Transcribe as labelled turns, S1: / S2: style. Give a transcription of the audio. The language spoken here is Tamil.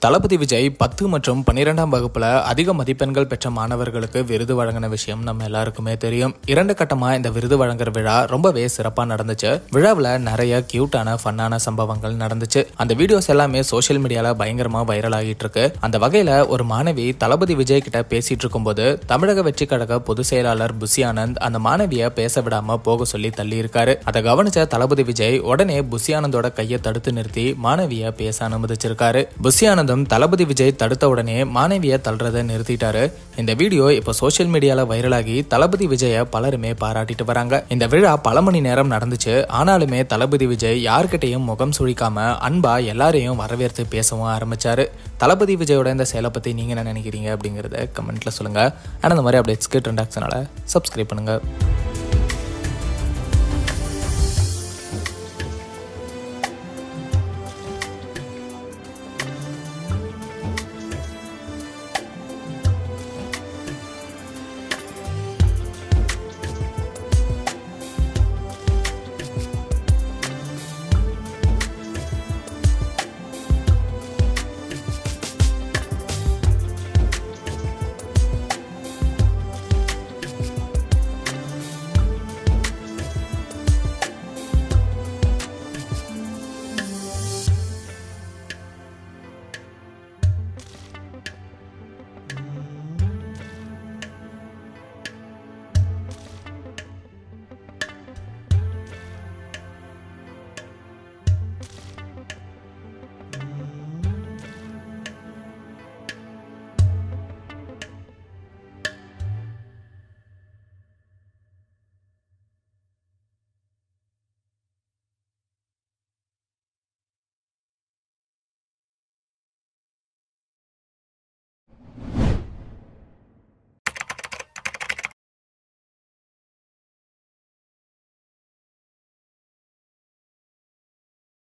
S1: தளபதி விஜய் 10 மற்றும் 12ஆம் வகுப்புல அதிக மதிப்பெண்கள் பெற்ற மாணவர்களுக்கு விருது வழங்கின விஷயம் நம்ம எல்லாருக்குமே தெரியும். 2 கட்டமா இந்த விருது வழங்குற விழா ரொம்பவே சிறப்பா நடந்துச்சு. விழாவில் நிறைய கியூட்டான ஃபன்னான சம்பவங்கள் நடந்துச்சு. அந்த வீடியோஸ் எல்லாமே சோசியல் மீடியால பயங்கரமா வைரல் ஆகிட்டு இருக்கு. அந்த வகையில ஒரு மாணவி தளபதி விஜய் கிட்ட பேசிட்டு இருக்கும்போது தமிழக வெற்றி கழக பொதுச் செயலாளர் புசி ஆனந்த் அந்த மாணவிய பேச விடாம போக சொல்லி தள்ளி இருக்காரு. அதை கவனிச்ச தளபதி விஜய் உடனே புசி ஆனந்தோட கையை தடுத்து நிறுத்தி மாணவிய பேச அனுமதிச்சிருக்காரு. புசி ஆனந்தும் தளபதி விஜய் தடுத்த உடனே மாணவிய தள்ளுறதை நிறுத்திட்டாரு. இந்த வீடியோ இப்போ சோசியல் மீடியால வைரலாகி தளபதி விஜய பலருமே பாராட்டிட்டு வராங்க. இந்த விழா பல மணி நேரம் நடந்துச்சு. ஆனாலுமே தளபதி விஜய் யார்கிட்டையும் முகம் சுழிக்காம அன்பா எல்லாரையும் வரவேற்று பேசவும் ஆரம்பிச்சாரு. தளபதி விஜயோட இந்த செயலை பத்தி நீங்க என்ன நினைக்கிறீங்க அப்படிங்கறத கமெண்ட்ல சொல்லுங்க. அந்த மாதிரி அப்டேட்ஸ்க்கு ட்ரெண்ட் ஆக்ஷனால சப்ஸ்கிரைப் பண்ணுங்க.